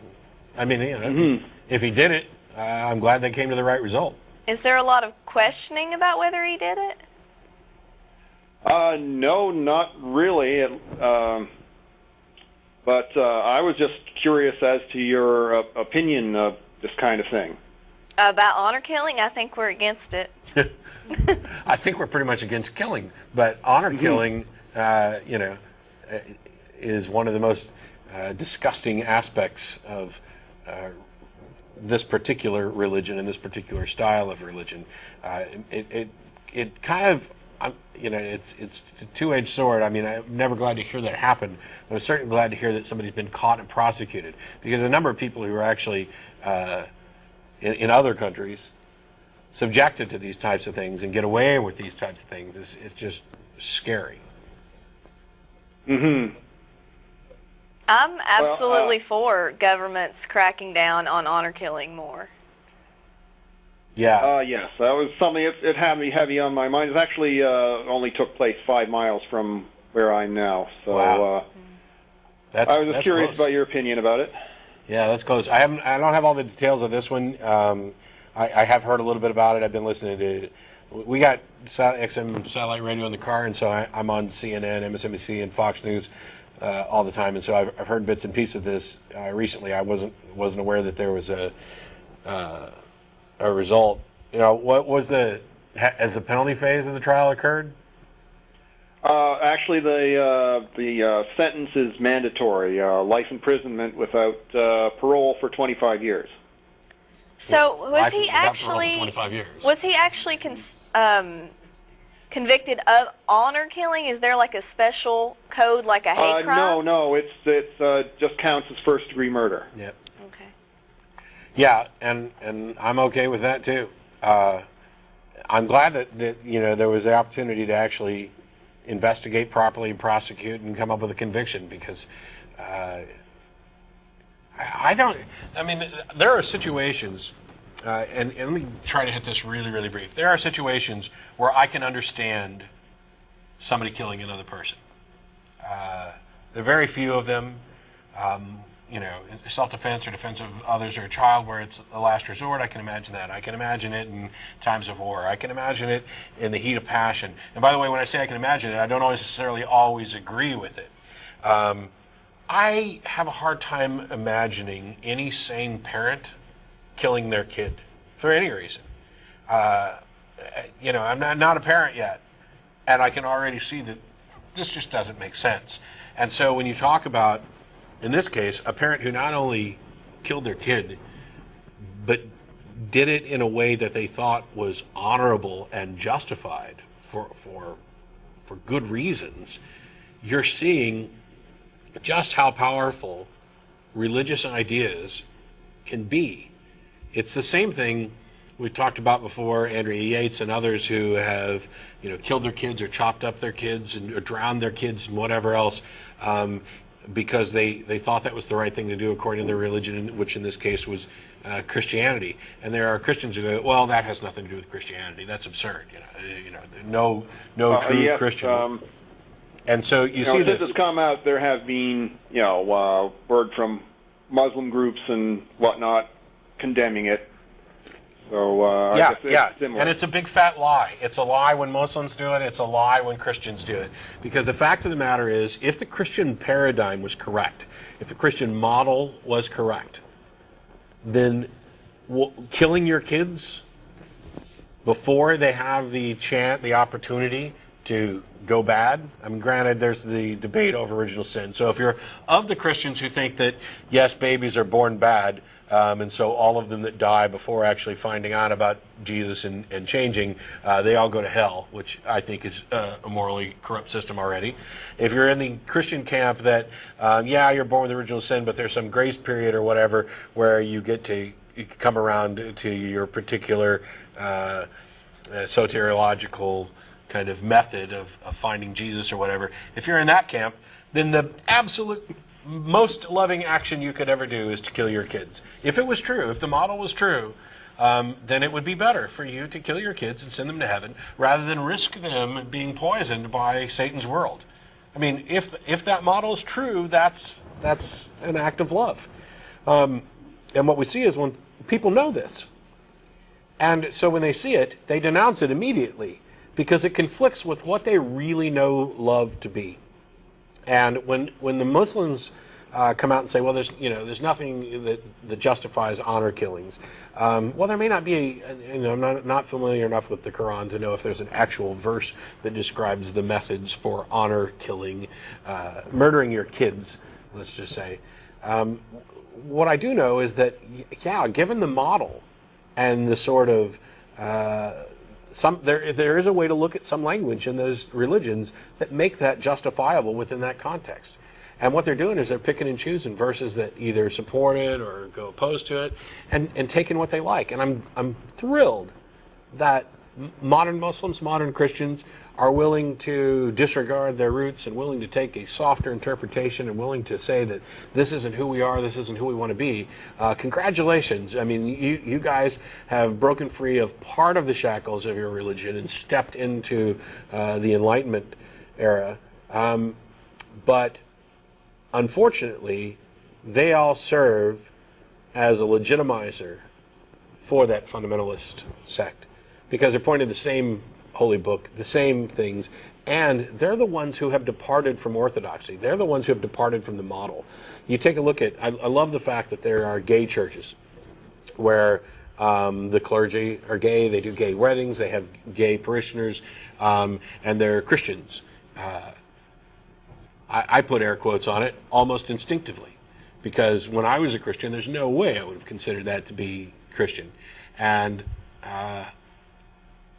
I mean, if he did it, I'm glad they came to the right result. Is there a lot of questioning about whether he did it? No, not really. But I was just curious as to your opinion of this kind of thing. About honor killing? I think we're against it. I think we're pretty much against killing, but honor killing, is one of the most disgusting aspects of this particular religion and this particular style of religion. It kind of, it's a two-edged sword. I mean, I'm never glad to hear that happen, but I'm certainly glad to hear that somebody's been caught and prosecuted, because a number of people who are actually in other countries subjected to these types of things and get away with these types of things, it's just scary. I'm absolutely for governments cracking down on honor killing more. Yeah. Yes, that was something. It had me heavy on my mind. It actually only took place 5 miles from where I'm now. So wow. I was just curious close about your opinion about it. Yeah, that's close. I don't have all the details of this one. I have heard a little bit about it. I've been listening to. We got XM satellite radio in the car, and so I'm on CNN, MSNBC, and Fox News all the time. And so I've heard bits and pieces of this recently. I wasn't aware that there was a result. What was has the penalty phase of the trial occurred? Actually, the sentence is mandatory: life imprisonment without parole for 25 years. So was he actually 25 years. Was he actually convicted of honor killing? Is there like a special code, like a hate crime? No, it's just counts as first-degree murder. Yep. Okay. Yeah, and I'm okay with that too. I'm glad that there was the opportunity to actually investigate properly, prosecute, and come up with a conviction, because there are situations, and let me try to hit this really, really brief. There are situations where I can understand somebody killing another person. There are very few of them. Self-defense or defense of others or a child, where it's a last resort. I can imagine that. I can imagine it in times of war. I can imagine it in the heat of passion. And by the way, when I say I can imagine it, I don't necessarily always agree with it. I have a hard time imagining any sane parent killing their kid for any reason. You know, I'm not a parent yet, and I can already see that this just doesn't make sense. And so when you talk about, in this case, a parent who not only killed their kid, but did it in a way that they thought was honorable and justified for good reasons, you're seeing just how powerful religious ideas can be. It's the same thing we've talked about before, Andrea Yates and others who have, you know, killed their kids or chopped up their kids or drowned their kids and whatever else, because they thought that was the right thing to do according to their religion, which in this case was Christianity. And there are Christians who go, well, that has nothing to do with Christianity. That's absurd. No true yes, Christian. And so you see since this. it's come out, there have been, word from Muslim groups and whatnot condemning it. So I guess it's similar. And it's a big fat lie. It's a lie when Muslims do it. It's a lie when Christians do it. Because the fact of the matter is, if the Christian paradigm was correct, if the Christian model was correct, then killing your kids before they have the opportunity to go bad. I mean, granted, there's the debate over original sin. So if you're of the Christians who think that, yes, babies are born bad, and so all of them that die before actually finding out about Jesus and changing, they all go to hell, which I think is a morally corrupt system already. If you're in the Christian camp that, you're born with original sin, but there's some grace period or whatever where you get to come around to your particular soteriological kind of method of finding Jesus or whatever. If you're in that camp, then the absolute most loving action you could ever do is to kill your kids. If it was true, if the model was true, then it would be better for you to kill your kids and send them to heaven rather than risk them being poisoned by Satan's world. I mean, if that model is true, that's an act of love. And what we see is when people know this, and so when they see it, they denounce it immediately because it conflicts with what they really know love to be. And when the Muslims come out and say, well, there's nothing that justifies honor killings. Well, there may not be. I'm not familiar enough with the Quran to know if there's an actual verse that describes the methods for honor killing, murdering your kids. Let's just say. What I do know is that, given the model and the sort of there is a way to look at some language in those religions that make that justifiable within that context. And what they're doing is they're picking and choosing verses that either support it or go opposed to it and taking what they like. And I'm thrilled that modern Muslims, modern Christians are willing to disregard their roots and willing to take a softer interpretation and willing to say that this isn't who we are, this isn't who we want to be. Congratulations. I mean, you guys have broken free of part of the shackles of your religion and stepped into the Enlightenment era. But unfortunately, they all serve as a legitimizer for that fundamentalist sect, because they're pointing to the same holy book, the same things, and they're the ones who have departed from orthodoxy. They're the ones who have departed from the model. You take a look at, I love the fact that there are gay churches where the clergy are gay, they do gay weddings, they have gay parishioners, and they're Christians. I put air quotes on it almost instinctively, because when I was a Christian, there's no way I would have considered that to be Christian. And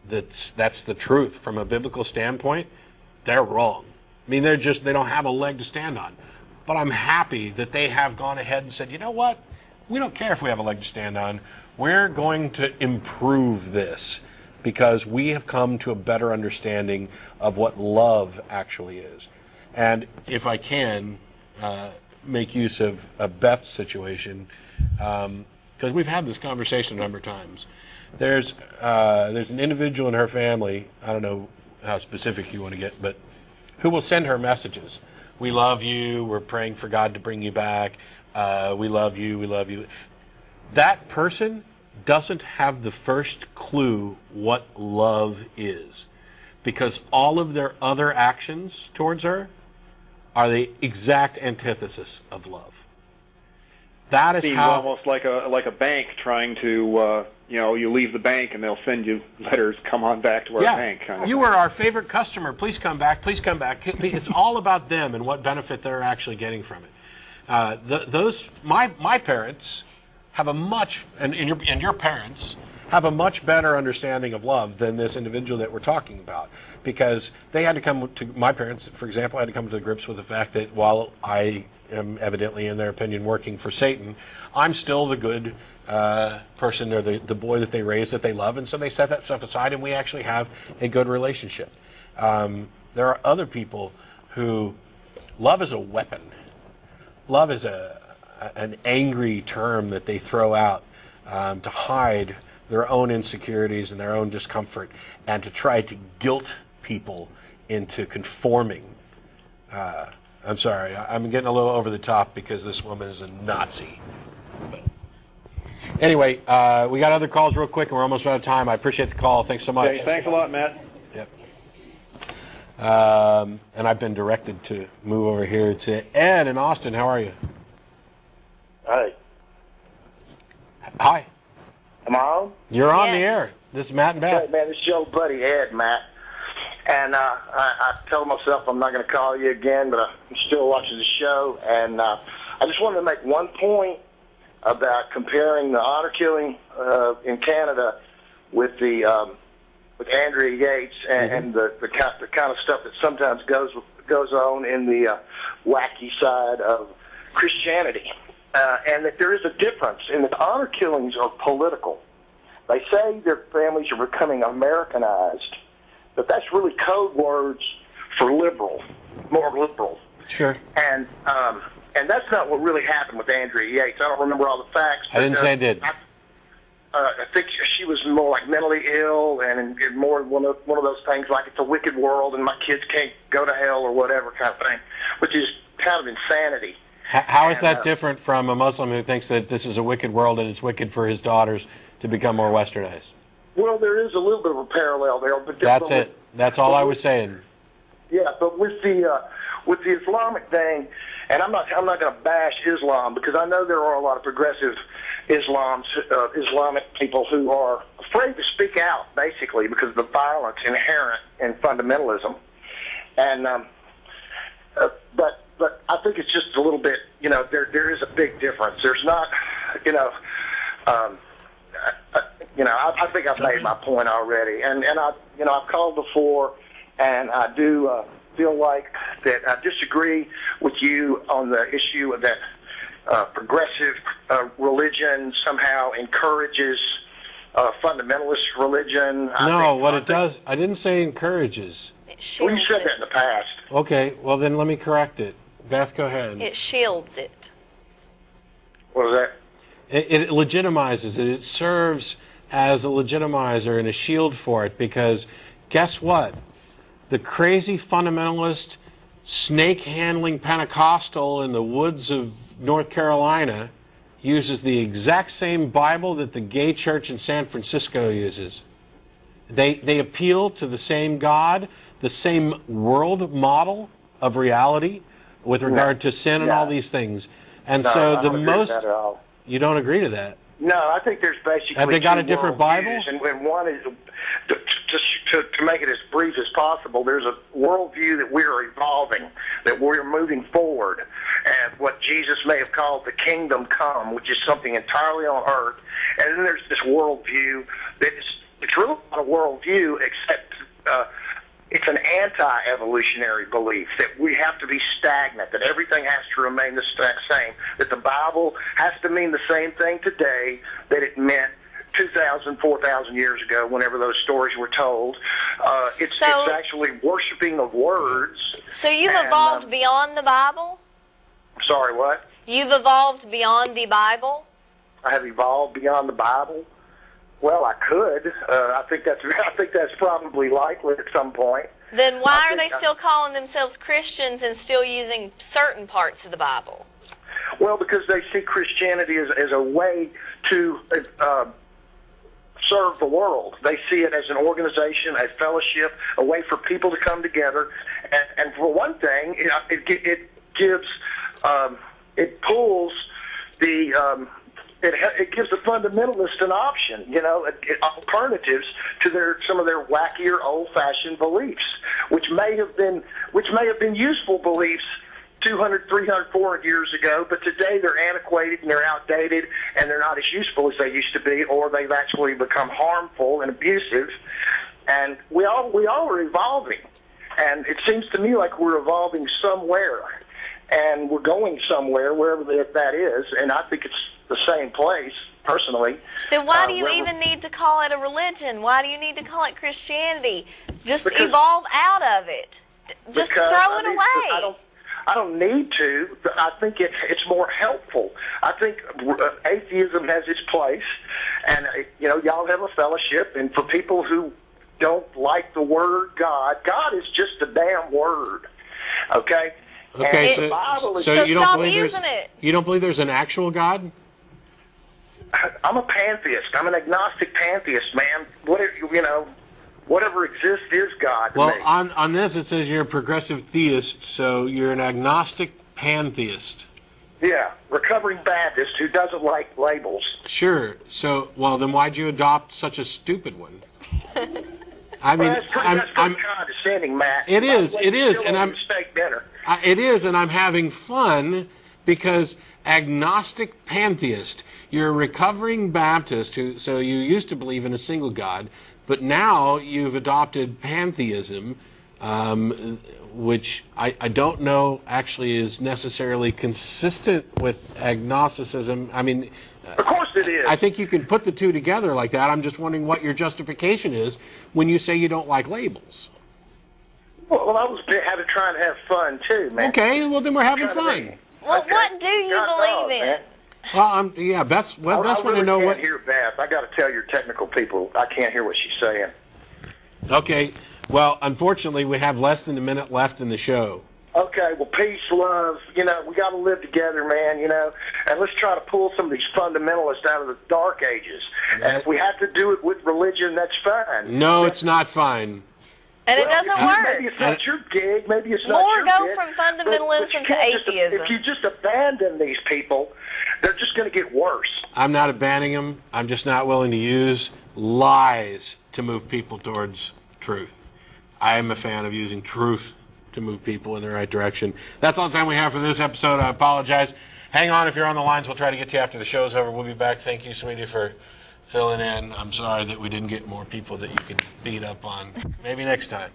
that's the truth. From a biblical standpoint, they're wrong. I mean, they don't have a leg to stand on. But I'm happy that they have gone ahead and said, you know what? We don't care if we have a leg to stand on. We're going to improve this because we have come to a better understanding of what love actually is. And if I can make use of Beth's situation, because we've had this conversation a number of times. There's an individual in her family, I don't know how specific you want to get, but who will send her messages. We love you, we're praying for God to bring you back, we love you, we love you. That person doesn't have the first clue what love is, because all of their other actions towards her are the exact antithesis of love. That is seems how almost like a bank trying to you leave the bank and they'll send you letters. Come on back to our bank. Kind of you were our favorite customer. Please come back. Please come back. It's all about them and what benefit they're actually getting from it. My parents have a much and your parents have a much better understanding of love than this individual that we're talking about, because they had to come to, my parents, for example, had to come to grips with the fact that while I am evidently, in their opinion, working for Satan, I'm still the good person, or the boy that they raised, that they love, and so they set that stuff aside, and we actually have a good relationship. There are other people who love is a weapon. Love is an angry term that they throw out to hide their own insecurities and their own discomfort, and to try to guilt people into conforming. I'm sorry, I'm getting a little over the top because this woman is a Nazi. Anyway, we got other calls real quick, and we're almost out of time. I appreciate the call. Thanks so much. Okay, thanks a lot, Matt. Yep. And I've been directed to move over here to Ed in Austin. How are you? Hi. Hi. Am I on? You're on the air. This is Matt and Beth. Hey, man, this is your buddy Ed, Matt. And I told myself I'm not going to call you again, but I'm still watching the show. And I just wanted to make one point about comparing the honor killing in Canada with with Andrea Yates and the kind of stuff that sometimes goes on in the wacky side of Christianity. And that there is a difference in that honor killings are political. They say their families are becoming Americanized, but that's really code words for liberal, more liberal. Sure. And that's not what really happened with Andrea Yates. I don't remember all the facts. I didn't say I did. I think she was more like mentally ill and more one of those things like it's a wicked world and my kids can't go to hell or whatever kind of thing, which is kind of insanity. How is that different from a Muslim who thinks that this is a wicked world and it's wicked for his daughters to become more westernized? Well, there is a little bit of a parallel there. But that's it. That's all I was saying. Yeah, but with the Islamic thing, and I'm not going to bash Islam because I know there are a lot of progressive Islamic people who are afraid to speak out, basically, because of the violence inherent in fundamentalism. And but I think it's just a little bit, there is a big difference. There's not, I think I've made my point already, and I've called before, and I do feel like that I disagree with you on the issue of that progressive religion somehow encourages fundamentalist religion. It does, I didn't say encourages. Well, you said that in the past. Okay, well then let me correct it. Beth, go ahead. It shields it. What is that? It legitimizes it. It serves as a legitimizer and a shield for it, because guess what? The crazy fundamentalist, snake-handling Pentecostal in the woods of North Carolina uses the exact same Bible that the gay church in San Francisco uses. They appeal to the same God, the same world model of reality with regard to sin and all these things. And no, so I the don't most... agree with that at all. You don't agree to that? No, I think there's basically Have they got two a different worldviews, Bible? And one is, to make it as brief as possible, there's a worldview that we're evolving, that we're moving forward, and what Jesus may have called the kingdom come, which is something entirely on earth. And then there's this worldview that it's really not a worldview, except it's an anti-evolutionary belief that we have to be stagnant, that everything has to remain the same, that the Bible has to mean the same thing today that it meant 2,000, 4,000 years ago, whenever those stories were told. It's actually worshiping of words. So you've evolved beyond the Bible? Sorry, what? You've evolved beyond the Bible? I have evolved beyond the Bible. Well, I could. I think that's probably likely at some point. Then why are they still calling themselves Christians and still using certain parts of the Bible? Well, because they see Christianity as a way to serve the world. They see it as an organization, a fellowship, a way for people to come together. And for one thing, it gives, it pulls it gives the fundamentalists an option, alternatives to some of their wackier, old-fashioned beliefs, which may have been useful beliefs 200, 300, 400 years ago, but today they're antiquated and they're outdated and they're not as useful as they used to be, or they've actually become harmful and abusive. And we all are evolving, and it seems to me like we're evolving somewhere, and we're going somewhere, wherever that is, and I think it's the same place, personally. Then why do you even need to call it a religion? Why do you need to call it Christianity? Just evolve out of it. Just throw it away. I don't need to. I think it's more helpful. I think atheism has its place, and y'all have a fellowship. And for people who don't like the word God, God is just a damn word. Okay. Okay. So you don't stop believe using it. You don't believe there's an actual God? I'm a pantheist. I'm an agnostic pantheist, man. Whatever exists is God to Well, me. on this it says you're a progressive theist, so you're an agnostic pantheist. Yeah, recovering Baptist who doesn't like labels. Sure. So, well, then why'd you adopt such a stupid one? I mean, That's pretty condescending, Matt. It is, and I'm steak dinner. It is, and I'm having fun because agnostic pantheist. You're a recovering Baptist, so you used to believe in a single God, but now you've adopted pantheism, which I don't know actually is necessarily consistent with agnosticism. I mean, of course it is. I think you can put the two together like that. I'm just wondering what your justification is when you say you don't like labels. Well, I was trying to have fun too, man. Okay, well then we're having fun. Well, what do you believe in? Man. Well, yeah, Beth's want to know what. I can't hear Beth. I got to tell your technical people, I can't hear what she's saying. Okay, well, unfortunately, we have less than a minute left in the show. Okay, well, peace, love. We got to live together, man. And let's try to pull some of these fundamentalists out of the dark ages. And if we have to do it with religion, that's fine. No, it's not fine. And it doesn't work. Maybe it's not your gig. Maybe it's not More your go gig, from fundamentalism but to atheism. If you just abandon these people, they're just going to get worse. I'm not abandoning them. I'm just not willing to use lies to move people towards truth. I am a fan of using truth to move people in the right direction. That's all the time we have for this episode. I apologize. Hang on if you're on the lines. We'll try to get to you after the show's over. We'll be back. Thank you, sweetie, for filling in. I'm sorry that we didn't get more people that you could beat up on. Maybe next time.